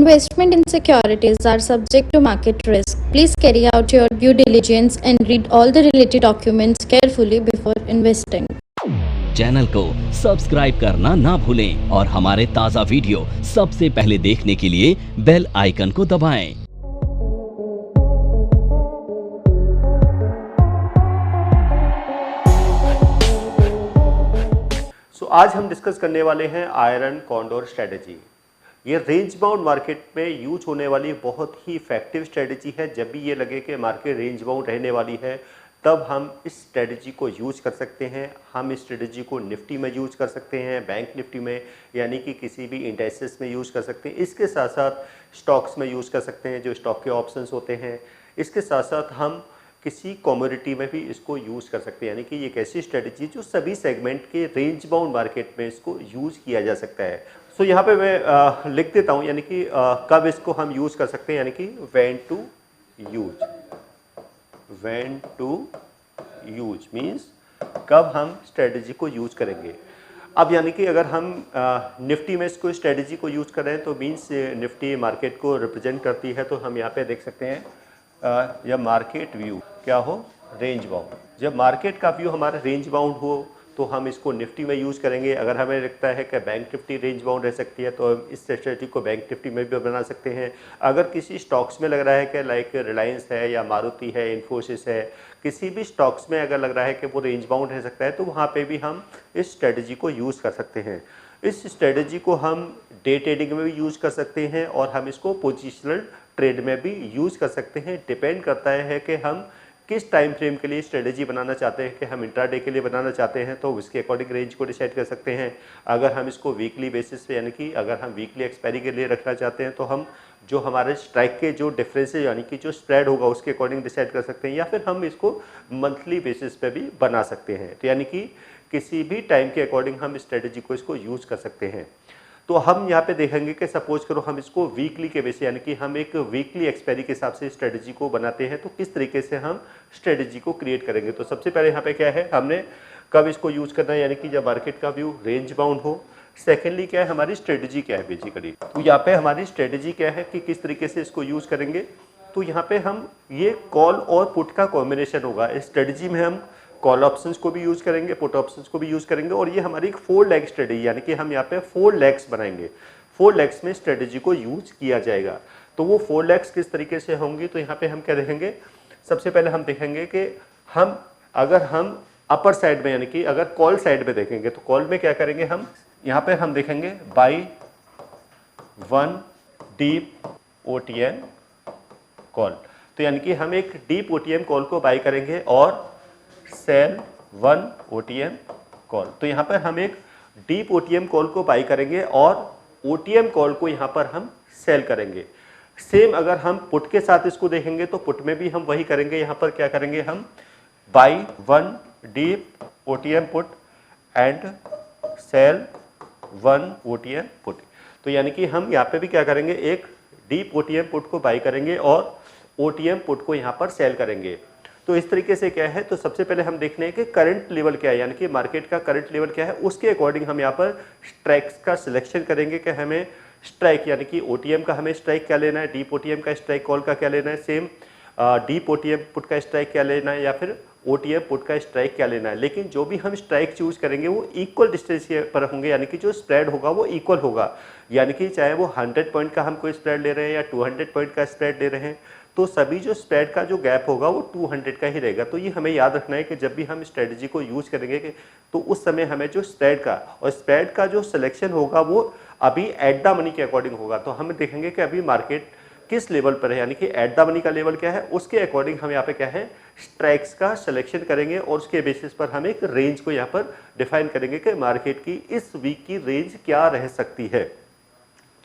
Investment in securities are subject to market risk. Please carry out your due diligence and read all the related documents carefully before investing. Channel को subscribe करना ना भूलें और हमारे ताज़ा video सबसे पहले देखने के लिए बेल आइकन को दबाएं। आज हम डिस्कस करने वाले हैं आयरन कॉन्डोर स्ट्रेटजी। ये रेंज बाउंड मार्केट में यूज होने वाली बहुत ही इफेक्टिव स्ट्रेटजी है। जब भी ये लगे कि मार्केट रेंज बाउंड रहने वाली है तब हम इस स्ट्रेटजी को यूज कर सकते हैं। हम इस स्ट्रेटजी को निफ्टी में यूज कर सकते हैं, बैंक निफ्टी में यानी कि किसी भी इंडेक्सेस में यूज कर सकते हैं। इसके साथ साथ स्टॉक्स में यूज कर सकते हैं, जो स्टॉक के ऑप्शंस होते हैं। इसके साथ साथ हम किसी कमोडिटी में भी इसको यूज़ कर सकते हैं, यानी कि ये एक ऐसी स्ट्रेटजी जो सभी सेगमेंट के रेंज बाउंड मार्केट में इसको यूज़ किया जा सकता है। सो यहाँ पे मैं लिख देता हूँ, यानी कि कब इसको हम यूज़ कर सकते हैं, यानी कि व्हेन टू यूज मीन्स कब हम स्ट्रेटजी को यूज करेंगे। अब यानी कि अगर हम निफ्टी में इसको स्ट्रेटजी को यूज़ कर रहे हैं तो मीन्स निफ्टी मार्केट को रिप्रेजेंट करती है। तो हम यहाँ पे देख सकते हैं जब मार्केट व्यू क्या हो, रेंज बाउंड। जब मार्केट का व्यू हमारा रेंज बाउंड हो तो हम इसको निफ्टी में यूज़ करेंगे। अगर हमें लगता है कि बैंक निफ्टी रेंज बाउंड रह सकती है तो हम इस स्ट्रेटजी को बैंक निफ्टी में भी बना सकते हैं। अगर किसी स्टॉक्स में लग रहा है कि लाइक रिलायंस है या मारुति है, इन्फोसिस है, किसी भी स्टॉक्स में अगर लग रहा है कि वो रेंज बाउंड रह सकता है तो वहाँ पे भी हम इस स्ट्रेटजी को यूज़ कर सकते हैं। इस स्ट्रेटजी को हम डे ट्रेडिंग में भी यूज़ कर सकते हैं और हम इसको पोजिशनल ट्रेड में भी यूज़ कर सकते हैं। डिपेंड करता है कि हम किस टाइम फ्रेम के लिए स्ट्रेटजी बनाना चाहते हैं, कि हम इंट्राडे के लिए बनाना चाहते हैं तो उसके अकॉर्डिंग रेंज को डिसाइड कर सकते हैं। अगर हम इसको वीकली बेसिस पे यानी कि अगर हम वीकली एक्सपायरी के लिए रखना चाहते हैं तो हम जो हमारे स्ट्राइक के जो डिफरेंस है यानी कि जो स्प्रेड होगा उसके अकॉर्डिंग डिसाइड कर सकते हैं, या फिर हम इसको मंथली बेसिस पे भी बना सकते हैं। तो यानी कि किसी भी टाइम के अकॉर्डिंग हम स्ट्रेटजी को इसको यूज़ कर सकते हैं। तो हम यहाँ पे देखेंगे कि सपोज करो हम इसको वीकली के बेस यानी कि हम एक वीकली एक्सपायरी के हिसाब से स्ट्रेटजी को बनाते हैं तो किस तरीके से हम स्ट्रेटजी को क्रिएट करेंगे। तो सबसे पहले यहाँ पे क्या है, हमने कब इसको यूज़ करना है, यानी कि जब मार्केट का व्यू रेंज बाउंड हो। सेकेंडली क्या है, हमारी स्ट्रेटजी क्या है बेसिकली। तो यहाँ पे हमारी स्ट्रेटजी क्या है कि किस तरीके से इसको यूज़ करेंगे। तो यहाँ पे हम ये कॉल और पुट का कॉम्बिनेशन होगा। इस स्ट्रेटजी में हम कॉल ऑप्शंस को भी यूज़ करेंगे, पुट ऑप्शंस को भी यूज़ करेंगे और ये हमारी एक 4 लेग स्ट्रेटजी, यानी कि हम यहाँ पे 4 लेग्स बनाएंगे। 4 लेग्स में स्ट्रेटजी को यूज किया जाएगा। तो वो 4 लेग्स किस तरीके से होंगी, तो यहाँ पे हम क्या देखेंगे, सबसे पहले हम देखेंगे कि अगर हम अपर साइड में यानी कि अगर कॉल साइड में देखेंगे तो कॉल में क्या करेंगे, हम यहाँ पे हम देखेंगे बाई 1 डीप ओटीएम कॉल। तो यानी कि हम एक डीप ओटीएम कॉल को बाई करेंगे और सेल 1 ओटीएम कॉल। तो यहाँ पर हम एक डीप ओटीएम कॉल को बाई करेंगे और ओटीएम कॉल को यहाँ पर हम सेल करेंगे। सेम अगर हम पुट के साथ इसको देखेंगे तो पुट में भी हम वही करेंगे। यहाँ पर क्या करेंगे, हम buy 1 deep OTM put and sell 1 OTM put. तो यानी कि हम यहाँ पे भी क्या करेंगे, एक डीप ओटीएम पुट को बाई करेंगे और ओटीएम पुट को यहाँ पर सेल करेंगे। तो इस तरीके से क्या है, तो सबसे पहले हम देखने हैं कि करंट लेवल क्या है, यानी कि मार्केट का करंट लेवल क्या है। उसके अकॉर्डिंग हम यहाँ पर स्ट्राइक्स का सिलेक्शन करेंगे कि हमें स्ट्राइक यानी कि ओटीएम का हमें स्ट्राइक क्या लेना है, डीप ओटीएम का स्ट्राइक कॉल का क्या लेना है, सेम डीप ओटीएम पुट का स्ट्राइक क्या लेना है या फिर ओटीएम पुट का स्ट्राइक क्या लेना है। लेकिन जो भी हम स्ट्राइक चूज करेंगे वो इक्वल डिस्टेंस पर होंगे, यानी कि जो स्प्रेड होगा वो इक्वल होगा। यानी कि चाहे वो 100 पॉइंट का हम कोई स्प्रेड ले रहे हैं या 200 पॉइंट का स्प्रेड ले रहे हैं तो सभी जो स्प्रेड का जो गैप होगा वो 200 का ही रहेगा। तो ये हमें याद रखना है कि जब भी हम स्ट्रेटजी को यूज करेंगे तो उस समय हमें जो स्प्रेड का जो सिलेक्शन होगा वो अभी एट द मनी के अकॉर्डिंग होगा। तो हम देखेंगे कि अभी मार्केट किस लेवल पर है, यानी कि एट द मनी का लेवल क्या है, उसके अकॉर्डिंग हम यहाँ पे क्या है स्ट्राइक्स का सिलेक्शन करेंगे और उसके बेसिस पर हम एक रेंज को यहाँ पर डिफाइन करेंगे कि मार्केट की इस वीक की रेंज क्या रह सकती है।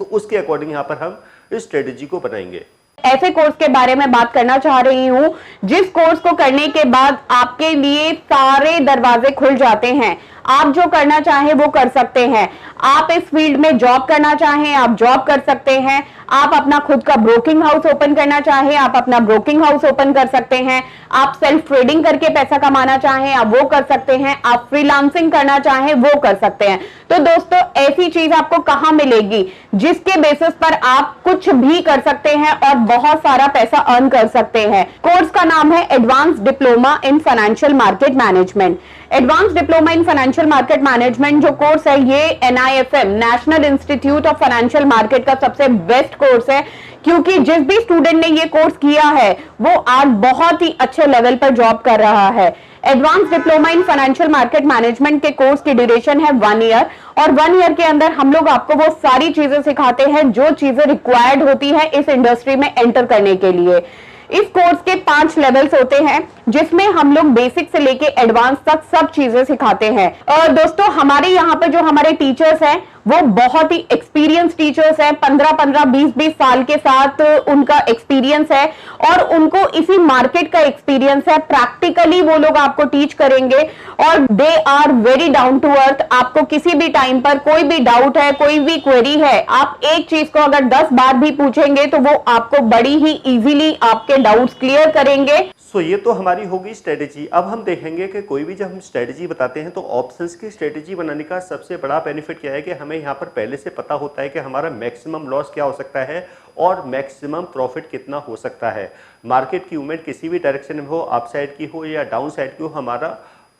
तो उसके अकॉर्डिंग यहाँ पर हम इस स्ट्रेटजी को बनाएंगे। ऐसे कोर्स के बारे में बात करना चाह रही हूँ जिस कोर्स को करने के बाद आपके लिए सारे दरवाजे खुल जाते हैं। आप जो करना चाहें वो कर सकते हैं। आप इस फील्ड में जॉब करना चाहें, आप जॉब कर सकते हैं। आप अपना खुद का ब्रोकिंग हाउस ओपन करना चाहें, आप अपना ब्रोकिंग हाउस ओपन कर सकते हैं। आप सेल्फ ट्रेडिंग करके पैसा कमाना चाहें, आप वो कर सकते हैं। आप फ्रीलांसिंग करना चाहें, वो कर सकते हैं। तो दोस्तों, ऐसी चीज आपको कहां मिलेगी जिसके बेसिस पर आप कुछ भी कर सकते हैं और बहुत सारा पैसा अर्न कर सकते हैं। कोर्स का नाम है advance diploma in financial market management. Advance diploma in financial market management जो कोर्स है, ये NIFM national institute of financial market का सबसे बेस्ट कोर्स है, क्योंकि जिस भी स्टूडेंट ने ये कोर्स किया है वो आज बहुत ही अच्छे लेवल पर जॉब कर रहा है। Advance diploma in financial market management के कोर्स की ड्यूरेशन है 1 ईयर, और 1 ईयर के अंदर हम लोग आपको वो सारी चीजें सिखाते हैं जो चीजें रिक्वायर्ड होती है इस इंडस्ट्री में एंटर करने के लिए। इस कोर्स के 5 लेवल्स होते हैं, जिसमें हम लोग बेसिक से लेके एडवांस तक सब चीजें सिखाते हैं। और दोस्तों, हमारे यहाँ पे जो हमारे टीचर्स हैं वो बहुत ही एक्सपीरियंस टीचर्स हैं। 15-15, 20-20 साल के साथ उनका एक्सपीरियंस है और उनको इसी मार्केट का एक्सपीरियंस है। प्रैक्टिकली वो लोग आपको टीच करेंगे और they are very down to earth. आपको किसी भी टाइम पर कोई भी डाउट है, कोई भी क्वेरी है, आप एक चीज को अगर 10 बार भी पूछेंगे तो वो आपको बड़ी ही इजीली आपके डाउट्स क्लियर करेंगे। सो ये तो हमारी होगी स्ट्रेटेजी। अब हम देखेंगे कि कोई भी जब हम स्ट्रेटेजी बताते हैं तो ऑप्शंस की स्ट्रेटेजी बनाने का सबसे बड़ा बेनिफिट क्या है कि हमें यहाँ पर पहले से पता होता है कि हमारा मैक्सिमम लॉस क्या हो सकता है और मैक्सिमम प्रॉफिट कितना हो सकता है। मार्केट की मूवमेंट किसी भी डायरेक्शन में हो, अप साइड की हो या डाउन साइड की हो, हमारा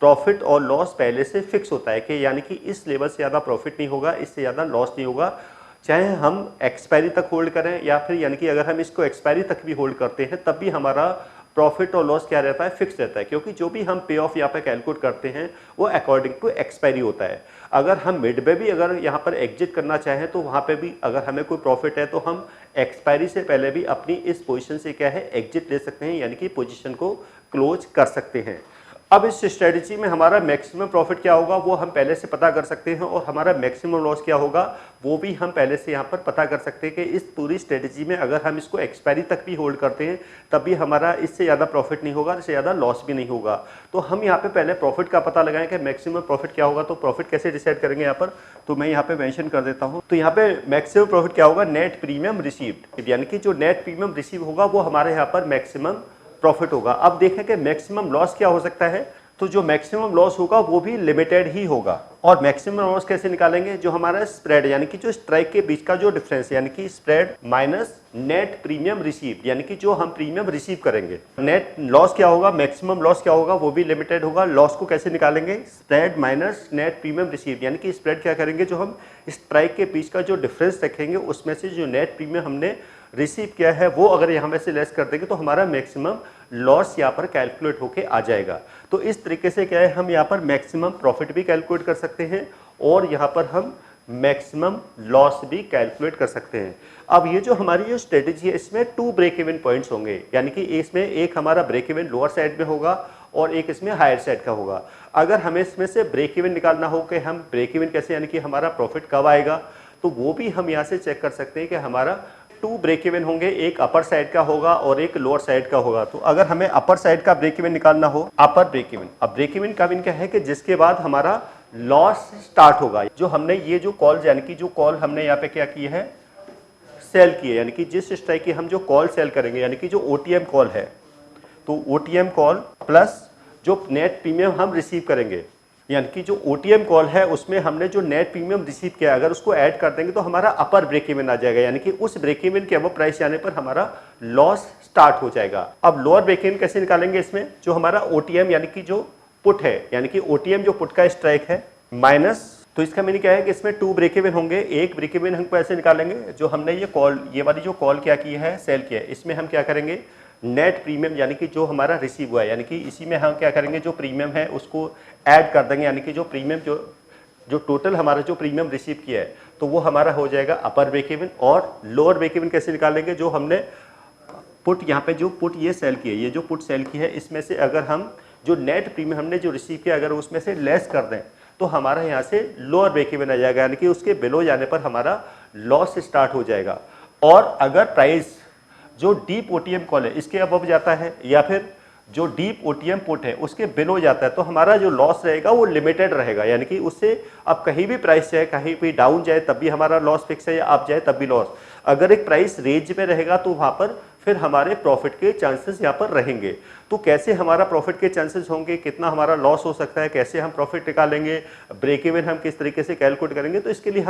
प्रॉफिट और लॉस पहले से फिक्स होता है कि यानी कि इस लेवल से ज़्यादा प्रॉफिट नहीं होगा, इससे ज़्यादा लॉस नहीं होगा, चाहे हम एक्सपायरी तक होल्ड करें या फिर यानी कि अगर हम इसको एक्सपायरी तक भी होल्ड करते हैं तब भी हमारा प्रॉफिट और लॉस क्या रहता है, फिक्स रहता है। क्योंकि जो भी हम पे ऑफ यहाँ पे कैलकुलेट करते हैं वो अकॉर्डिंग टू एक्सपायरी होता है। अगर हम मिड में भी अगर यहाँ पर एग्जिट करना चाहें तो वहाँ पे भी अगर हमें कोई प्रॉफिट है तो हम एक्सपायरी से पहले भी अपनी इस पोजीशन से क्या है एग्जिट ले सकते हैं, यानी कि पोजीशन को क्लोज कर सकते हैं। अब इस स्ट्रेटजी में हमारा मैक्सिमम प्रॉफिट क्या होगा वो हम पहले से पता कर सकते हैं और हमारा मैक्सिमम लॉस क्या होगा वो भी हम पहले से यहाँ पर पता कर सकते हैं कि इस पूरी स्ट्रेटजी में अगर हम इसको एक्सपायरी तक भी होल्ड करते हैं तब भी हमारा इससे ज़्यादा प्रॉफिट नहीं होगा, इससे ज़्यादा लॉस भी नहीं होगा। तो हम यहाँ पे पहले प्रॉफिट का पता लगाएं कि मैक्सिमम प्रॉफिट क्या होगा। तो प्रॉफिट कैसे डिसाइड करेंगे यहाँ पर, तो मैं यहाँ पे मेंशन कर देता हूँ। तो यहाँ पे मैक्सिमम प्रॉफिट क्या होगा, नेट प्रीमियम रिसीव्ड, यानी कि जो नेट प्रीमियम रिसीव होगा वो हमारे यहाँ पर मैक्सिमम प्रॉफिट होगा। अब देखें कि मैक्सिमम लॉस क्या हो सकता है, तो जो मैक्सिमम लॉस होगा वो भी लिमिटेड ही होगा। और मैक्सिमम लॉस कैसे निकालेंगे, जो हमारा स्प्रेड यानी कि जो स्ट्राइक के बीच का जो डिफरेंस यानी कि spread minus net premium receive, यानी कि जो हम प्रीमियम रिसीव करेंगे। नेट लॉस क्या होगा, मैक्सिमम लॉस क्या होगा वो भी लिमिटेड होगा। लॉस को कैसे निकालेंगे, spread minus net premium receive, यानी कि स्प्रेड क्या करेंगे, जो हम स्ट्राइक के बीच का जो डिफरेंस रखेंगे उसमें से जो नेट प्रीमियम हमने रिसीव किया है वो अगर यहाँ में से लेस कर देंगे तो हमारा मैक्सिमम लॉस यहाँ पर कैलकुलेट होके आ जाएगा। तो इस तरीके से क्या है, हम यहाँ पर मैक्सिमम प्रॉफिट भी कैलकुलेट कर सकते हैं और यहाँ पर हम मैक्सिमम लॉस भी कैलकुलेट कर सकते हैं। अब ये जो हमारी जो स्ट्रेटेजी है इसमें 2 ब्रेक इवन पॉइंट्स होंगे, यानी कि इसमें एक हमारा ब्रेक इवन लोअर साइड में होगा और एक इसमें हायर साइड का होगा। अगर हमें इसमें से ब्रेक इवन निकालना हो कि हम ब्रेक इवन कैसे, यानी कि हमारा प्रॉफिट कब आएगा, तो वो भी हम यहाँ से चेक कर सकते हैं कि हमारा 2 ब्रेक इवन होंगे, एक अपर साइड का होगा और एक लोअर साइड का होगा। तो अगर हमें अपर साइड का ब्रेक इवन निकालना हो, अपर ब्रेक इवन, अब ब्रेक इवन का मीन क्या है कि जिसके बाद हमारा लॉस स्टार्ट होगा। जो हमने ये जो कॉल यानी कि जो कॉल हमने यहाँ पे क्या की है, सेल की है, यानी कि जिस स्ट्राइक की हम जो कॉल सेल करेंगे यानी कि जो OTM कॉल है, तो OTM कॉल प्लस जो नेट प्रीमियम हम रिसीव करेंगे, यानी कि जो OTM कॉल है उसमें हमने जो नेट प्रीमियम रिसीव किया अगर उसको ऐड कर देंगे तो हमारा अपर ब्रेक इवन आ जाएगा, यानी कि उस ब्रेक इवन के अब प्राइस जाने पर हमारा लॉस स्टार्ट हो जाएगा। अब लोअर ब्रेक इवन कैसे निकालेंगे, इसमें जो हमारा OTM यानी कि जो पुट है, यानी कि OTM जो पुट का स्ट्राइक है माइनस, तो इसका मीनिंग क्या है कि इसमें 2 ब्रेक इवन होंगे। एक ब्रेक इवन हम ऐसे निकालेंगे, जो हमने ये कॉल, ये वाली जो कॉल क्या की है, सेल किया है, इसमें हम क्या करेंगे, नेट प्रीमियम यानी कि जो हमारा रिसीव हुआ है, यानी कि इसी में हम क्या करेंगे, जो प्रीमियम है उसको ऐड कर देंगे, यानी कि जो प्रीमियम जो टोटल हमारा जो प्रीमियम रिसीव किया है तो वो हमारा हो जाएगा अपर ब्रेक इवन। और लोअर ब्रेक इवन कैसे निकालेंगे, जो हमने पुट यहाँ पे जो पुट ये सेल की है, ये जो पुट सेल की है, इसमें से अगर हम जो नेट प्रीमियम हमने जो रिसीव किया अगर उसमें से लेस कर दें तो हमारा यहाँ से लोअर ब्रेक इवन आ जाएगा, यानी कि उसके बिलो जाने पर हमारा लॉस स्टार्ट हो जाएगा। और अगर प्राइस जो डीप OTM कॉल है इसके अबव जाता है या फिर जो डीप ओटीएम पुट है उसके बिलो जाता है तो हमारा जो लॉस रहेगा वो लिमिटेड रहेगा, यानी कि उससे अब कहीं भी प्राइस जाए, कहीं भी डाउन जाए तब भी हमारा लॉस फिक्स है, या अप जाए तब भी लॉस। अगर एक प्राइस रेंज में रहेगा तो वहाँ पर फिर हमारे प्रॉफिट के चांसेस यहाँ पर रहेंगे। तो कैसे हमारा प्रॉफिट के चांसेस होंगे, कितना हमारा लॉस हो सकता है, कैसे हम प्रॉफिट निकालेंगे, ब्रेक इवन हम किस तरीके से कैलकुलेट करेंगे, तो इसके लिए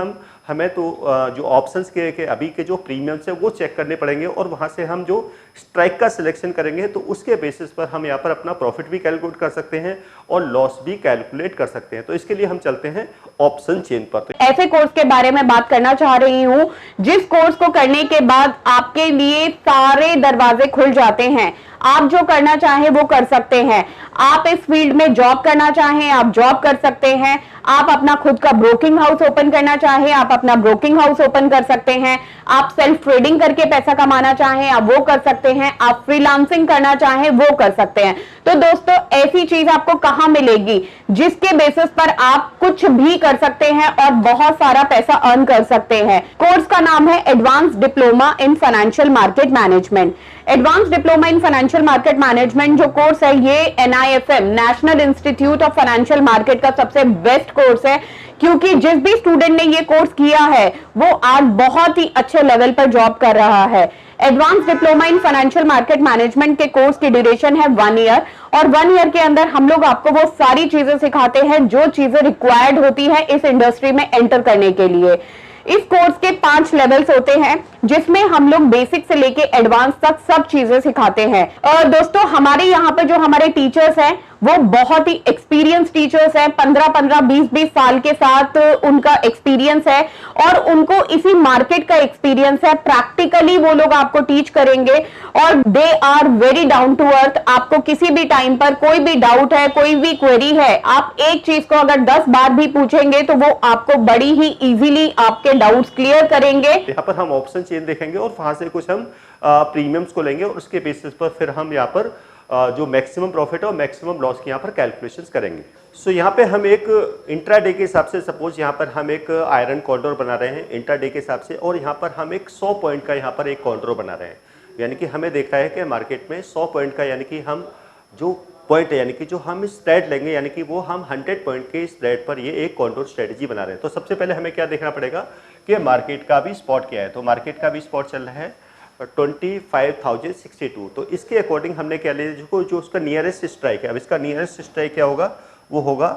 हमें तो जो ऑप्शंस के अभी के जो प्रीमियम्स है वो चेक करने पड़ेंगे और वहाँ से हम जो स्ट्राइक का सिलेक्शन करेंगे तो उसके बेसिस पर हम यहाँ पर अपना प्रॉफिट भी कैलकुलेट कर सकते हैं और लॉस भी कैलकुलेट कर सकते हैं। तो इसके लिए हम चलते हैं ऑप्शन चेन पर। तो ऐसे कोर्स के बारे में बात करना चाह रही हूँ जिस कोर्स को करने के बाद आपके लिए सारे दरवाजे खुल जाते हैं, आप जो करना चाहें वो कर सकते हैं। आप इस फील्ड में जॉब करना चाहें आप जॉब कर सकते हैं, आप अपना खुद का ब्रोकिंग हाउस ओपन करना चाहें आप अपना ब्रोकिंग हाउस ओपन कर सकते हैं, आप सेल्फ ट्रेडिंग करके पैसा कमाना चाहें आप वो कर सकते हैं, आप फ्रीलांसिंग करना चाहें वो कर सकते हैं। तो दोस्तों ऐसी चीज आपको कहां मिलेगी जिसके बेसिस पर आप कुछ भी कर सकते हैं और बहुत सारा पैसा अर्न कर सकते हैं। कोर्स का नाम है advance diploma in financial market management. Advance diploma in financial market management जो कोर्स है ये NIFM national institute of financial market का सबसे बेस्ट कोर्स है, क्योंकि जिस भी स्टूडेंट ने ये कोर्स किया है वो आज बहुत ही अच्छे लेवल पर जॉब कर रहा है। Advance diploma in financial market management के कोर्स की ड्यूरेशन है 1 ईयर और 1 ईयर के अंदर हम लोग आपको वो सारी चीजें सिखाते हैं जो चीजें रिक्वायर्ड होती है इस इंडस्ट्री में एंटर करने के लिए। इस कोर्स के 5 लेवल्स होते हैं जिसमें हम लोग बेसिक से लेके एडवांस तक सब चीजें सिखाते हैं। और दोस्तों हमारे यहाँ पे जो हमारे टीचर्स हैं वो बहुत ही एक्सपीरियंस टीचर्स हैं, 15-15, 20-20 साल के साथ उनका एक्सपीरियंस है और उनको इसी मार्केट का एक्सपीरियंस है। प्रैक्टिकली वो लोग आपको टीच करेंगे और they are very down to earth. आपको किसी भी टाइम पर कोई भी डाउट है, कोई भी क्वेरी है, आप एक चीज को अगर 10 बार भी पूछेंगे तो वो आपको बड़ी ही इजीली आपके डाउट्स क्लियर करेंगे। यहाँ पर हम ऑप्शन चेन देखेंगे और वहां से कुछ हम प्रीमियम्स को लेंगे और उसके बेसिस पर फिर हम यहाँ पर जो मैक्सिमम प्रॉफिट है और मैक्सिमम लॉस की यहाँ पर कैलकुलेशंस करेंगे। सो यहाँ पे हम एक इंट्राडे के हिसाब से सपोज यहाँ पर हम एक आयरन कॉरिडोर बना रहे हैं इंट्राडे के हिसाब से और यहाँ पर हम एक 100 पॉइंट का यहाँ पर एक कॉरिडोर बना रहे हैं, यानी कि हमें देखा है कि मार्केट में 100 पॉइंट का यानी कि हम जो पॉइंट है यानी कि जो हम स्प्रेड लेंगे यानी कि वो हम 100 पॉइंट के स्प्रेड पर ये एक कॉरिडोर स्ट्रेटेजी बना रहे हैं। तो सबसे पहले हमें क्या देखना पड़ेगा कि मार्केट का भी स्पॉट क्या है। तो मार्केट का भी स्पॉट चल रहा है 25,062। तो इसके अकॉर्डिंग हमने क्या लिया जो उसका नियरेस्ट स्ट्राइक है। अब इसका नियरेस्ट स्ट्राइक क्या होगा, वो होगा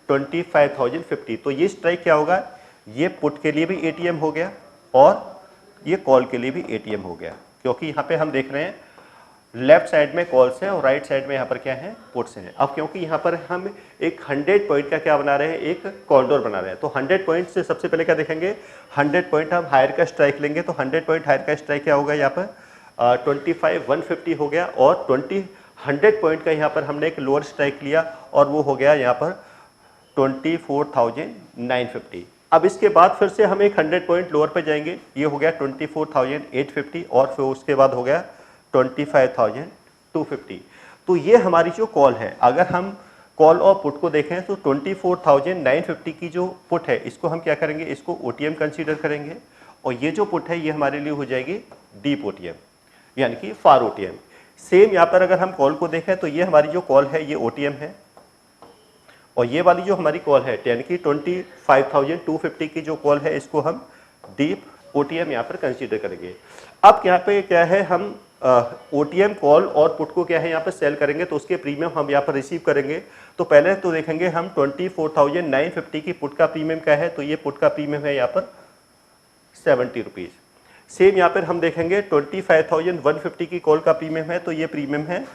25,050। तो ये स्ट्राइक क्या होगा, ये पुट के लिए भी एटीएम हो गया और ये कॉल के लिए भी एटीएम हो गया, क्योंकि यहाँ पे हम देख रहे हैं लेफ्ट साइड में कॉल्स हैं और राइट साइड में यहाँ पर क्या है, पुट्स हैं। अब क्योंकि यहाँ पर हम एक 100 पॉइंट का क्या बना रहे हैं, एक कॉरिडोर बना रहे हैं, तो 100 पॉइंट से सबसे पहले क्या देखेंगे, 100 पॉइंट हम हायर का स्ट्राइक लेंगे। तो 100 पॉइंट हायर का स्ट्राइक क्या होगा, यहाँ पर 25,150 हो गया और 100 पॉइंट का यहाँ पर हमने एक लोअर स्ट्राइक लिया और वो हो गया यहाँ पर 24,950। अब इसके बाद फिर से हम एक 100 पॉइंट लोअर पे जाएंगे, ये हो गया 24,850 और फिर उसके बाद हो गया 25,250। तो ये हमारी जो कॉल है, अगर हम कॉल और पुट को देखें तो 24,950 की जो पुट है इसको हम क्या करेंगे, इसको ओटीएम कंसीडर करेंगे और ये जो पुट है ये हमारे लिए हो जाएगी डीप ओटीएम यानी कि फार ओटीएम। सेम यहाँ पर अगर हम कॉल को देखें तो ये हमारी जो कॉल है ये ओटीएम है और ये वाली जो हमारी कॉल है यानी कि 25,250 की जो कॉल है इसको हम डीप ओटीएम यहाँ पर कंसीडर करेंगे। अब यहाँ पे क्या है, हम ओटीएम कॉल और पुट को क्या है यहाँ पर सेल करेंगे तो उसके प्रीमियम हम यहाँ पर रिसीव करेंगे। तो पहले तो देखेंगे हम 24,950 की पुट का प्रीमियम क्या है, तो ये पुट का प्रीमियम है यहाँ पर 70 रुपीज़। सेम यहाँ पर हम देखेंगे 25,150 की कॉल का प्रीमियम है, तो ये प्रीमियम है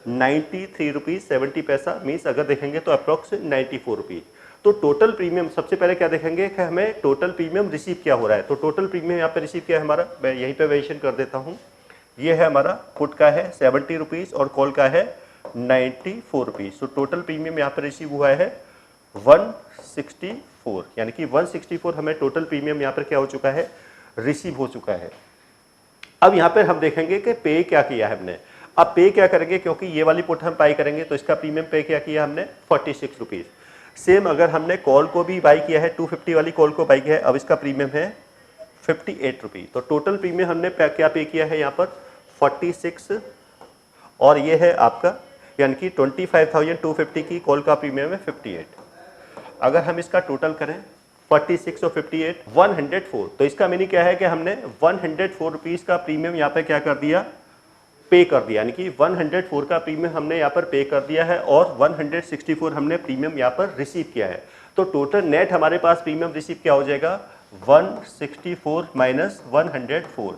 93 रुपीज़ 70 पैसा, मीन्स अगर देखेंगे तो अप्रॉक्स 94 रुपीज़। तो टोटल प्रीमियम सबसे पहले क्या देखेंगे कि हमें टोटल प्रीमियम रिसीव क्या हो रहा है। तो टोटल प्रीमियम यहाँ पे रिसीव क्या है हमारा, मैं यहीं पे मेंशन कर देता हूँ, ये है हमारा पुट का है 70 रुपीज़ और कॉल का है 94 रुपीज़। तो टोटल प्रीमियम यहाँ पर रिसीव हुआ है 164, यानी कि 164 हमें टोटल प्रीमियम यहाँ पर क्या हो चुका है, रिसीव हो चुका है। अब यहाँ पर हम देखेंगे कि पे क्या किया है हमने। अब पे क्या करेंगे, क्योंकि ये वाली पुट हम बाई करेंगे तो इसका प्रीमियम पे क्या किया हमने 46 रुपीज़। सेम अगर हमने कॉल को भी बाई किया है, 250 वाली कॉल को बाई किया है, अब इसका प्रीमियम है 58 रुपीज़। तो टोटल प्रीमियम हमने क्या पे किया है यहाँ पर 46 और ये है आपका यानी कि 25,250 की कॉल का प्रीमियम है 58। अगर हम इसका टोटल करें 46 और 58 104, तो इसका मीनिंग क्या है कि हमने 104 रुपीज़ का प्रीमियम यहाँ पे क्या कर दिया, पे कर दिया, यानी कि 104 का प्रीमियम हमने यहाँ पर पे कर दिया है और 164 हमने प्रीमियम यहाँ पर रिसीव किया है। तो टोटल नेट हमारे पास प्रीमियम रिसीव क्या हो जाएगा, 164 माइनस 104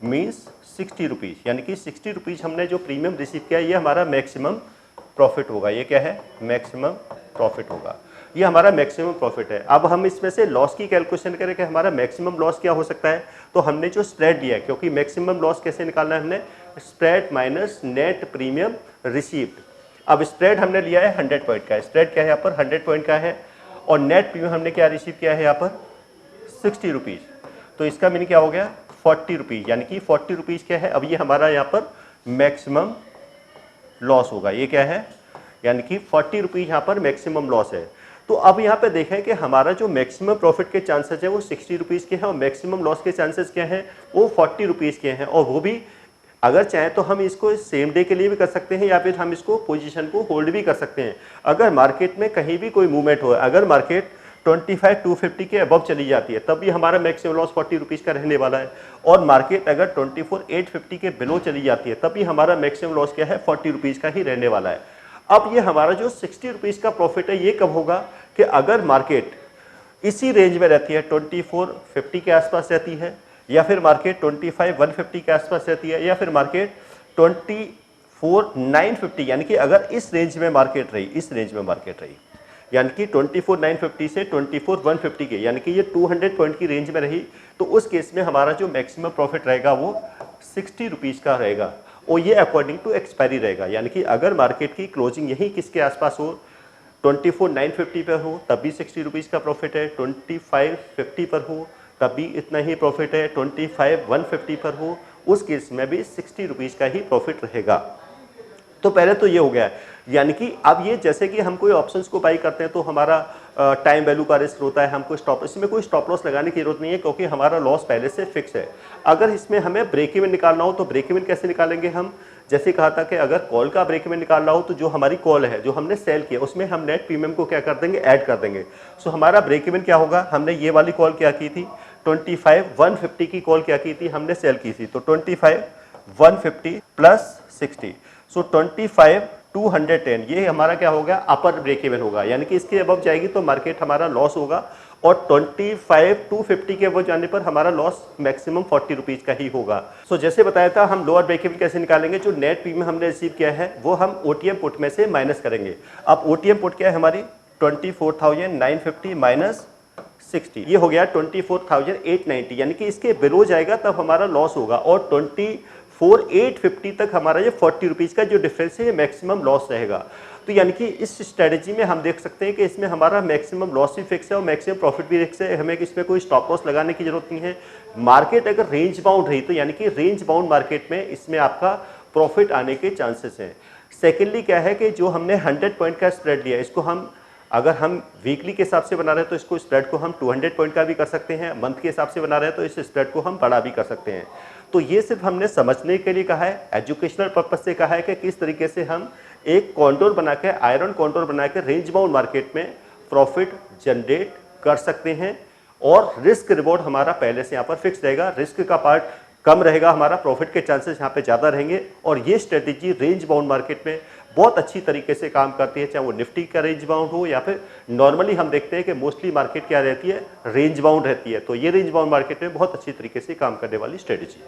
मीन्स 60 रुपीज़, यानी कि 60 रुपीज़ हमने जो प्रीमियम रिसीव किया ये हमारा मैक्सिमम प्रॉफिट होगा। ये क्या है, मैक्सिमम प्रॉफिट होगा, ये हमारा मैक्सिमम प्रॉफिट है। अब हम इसमें से लॉस की कैलकुलेशन करें कि हमारा मैक्सिमम लॉस क्या हो सकता है, तो हमने जो स्प्रेड लिया है, क्योंकि मैक्सिमम लॉस कैसे निकालना है, हमने spread minus net premium received. अब स्प्रेड हमने लिया है 100 पॉइंट का, स्प्रेड क्या है यहाँ पर 100 पॉइंट का है, और नेट प्रीमियम हमने क्या रिसीव किया है यहाँ पर 60 रुपीज़, तो इसका मीनिंग क्या हो गया 40 रुपीज़, यानी कि 40 रुपीज़ क्या है, अब ये हमारा यहाँ पर मैक्सिमम लॉस होगा। ये क्या है, यानी कि 40 रुपीज़ यहाँ पर मैक्सिमम लॉस है। तो अब यहाँ पे देखें कि हमारा जो मैक्सिमम प्रॉफिट के चांसेस है वो 60 रुपीज़ के हैं और मैक्सिमम लॉस के चांसेस क्या हैं, वो 40 रुपीज़ के हैं, और वो भी अगर चाहें तो हम इसको सेम डे के लिए भी कर सकते हैं या फिर हम इसको पोजीशन को होल्ड भी कर सकते हैं। अगर मार्केट में कहीं भी कोई मूवमेंट हो, अगर मार्केट 25,250 के अबव चली जाती है तब भी हमारा मैक्सिमम लॉस 40 रुपीज़ का रहने वाला है, और मार्केट अगर 24,850 के बिलो चली जाती है तब भी हमारा मैक्सिमम लॉस क्या है 40 रुपीज़ का ही रहने वाला है। अब ये हमारा जो 60 रुपीज़ का प्रॉफिट है ये कब होगा कि अगर मार्केट इसी रेंज में रहती है, 2450 के आसपास रहती है, या फिर मार्केट 25,150 के आसपास रहती है, या फिर मार्केट 24,950, यानी कि अगर इस रेंज में मार्केट रही, इस रेंज में मार्केट रही, यानी कि 24,950 से 24,150 के, यानी कि ये 200 पॉइंट की रेंज में रही, तो उस केस में हमारा जो मैक्सिमम प्रॉफिट रहेगा वो 60 रुपीज़ का रहेगा, और ये अकॉर्डिंग टू एक्सपायरी रहेगा। यानी कि अगर मार्केट की क्लोजिंग यही किसके आसपास हो, 24,950 पर हो तब भी 60 रुपीज़ का प्रॉफिट है, 25,50 पर हो तब भी इतना ही प्रॉफिट है, 25,150 पर हो उस केस में भी 60 रुपीज़ का ही प्रॉफिट रहेगा। तो पहले तो ये हो गया, यानी कि अब ये जैसे कि हम कोई ऑप्शंस को बाई करते हैं तो हमारा टाइम वैल्यू का रिस्क होता है, हमको स्टॉप, इसमें कोई स्टॉप लॉस लगाने की जरूरत नहीं है क्योंकि हमारा लॉस पहले से फिक्स है। अगर इसमें हमें ब्रेक इवन निकालना हो तो ब्रेक इवन कैसे निकालेंगे हम, जैसे कहा था कि अगर कॉल का ब्रेक इवन निकालना हो तो जो हमारी कॉल है जो हमने सेल किया उसमें हम नेट प्रीमियम को क्या कर देंगे, ऐड कर देंगे। सो हमारा ब्रेक इवन क्या होगा, हमने ये वाली कॉल क्या की थी 25,150 की कॉल क्या की थी, हमने सेल की थी, तो 25,150 प्लस 60, सो 25,210 ये हमारा क्या होगा, अपर ब्रेक इवन होगा, यानी कि इसके अबव जाएगी तो मार्केट हमारा लॉस होगा, और 25,250 के अबव जाने पर हमारा लॉस मैक्सिमम 40 रुपीज़ का ही होगा। सो जैसे बताया था हम लोअर ब्रेक इवन कैसे निकालेंगे, जो नेट प्रीमियम हमने रिसीव किया है वो हम ओटीएम पुट में से माइनस करेंगे। अब ओटीएम पुट क्या है हमारी 24,950 माइनस 60, ये हो गया 24,890, यानी कि इसके बिलो जाएगा तब हमारा लॉस होगा, और 24,850 तक हमारा ये 40 रुपीज़ का जो डिफरेंस है ये मैक्सिमम लॉस रहेगा। तो यानी कि इस स्ट्रेटजी में हम देख सकते हैं कि इसमें हमारा मैक्सिमम लॉस भी फिक्स है और मैक्सिमम प्रॉफिट भी फिक्स है, हमें इसमें कोई स्टॉप लॉस लगाने की जरूरत नहीं है। मार्केट अगर रेंज बाउंड रही तो यानी कि रेंज बाउंड मार्केट में इसमें आपका प्रॉफिट आने के चांसेस हैं। सेकेंडली क्या है कि जो हमने 100 पॉइंट का स्प्रेड लिया इसको हम अगर हम वीकली के हिसाब से बना रहे हैं तो इसको स्प्रेड को हम 200 पॉइंट का भी कर सकते हैं, मंथ के हिसाब से बना रहे हैं तो इस स्प्रेड को हम बड़ा भी कर सकते हैं। तो ये सिर्फ हमने समझने के लिए कहा है, एजुकेशनल पर्पज से कहा है कि किस तरीके से हम एक कॉन्टोर बना के, आयरन कॉन्टोर बना के रेंज बाउंड मार्केट में प्रॉफिट जनरेट कर सकते हैं, और रिस्क रिवॉर्ड हमारा पहले से यहाँ पर फिक्स रहेगा, रिस्क का पार्ट कम रहेगा, हमारा प्रॉफिट के चांसेस यहाँ पे ज़्यादा रहेंगे, और ये स्ट्रेटेजी रेंज बाउंड मार्केट में बहुत अच्छी तरीके से काम करती है, चाहे वो निफ्टी का रेंज बाउंड हो या फिर नॉर्मली हम देखते हैं कि मोस्टली मार्केट क्या रहती है, रेंज बाउंड रहती है। तो ये रेंज बाउंड मार्केट में बहुत अच्छी तरीके से काम करने वाली स्ट्रेटेजी है।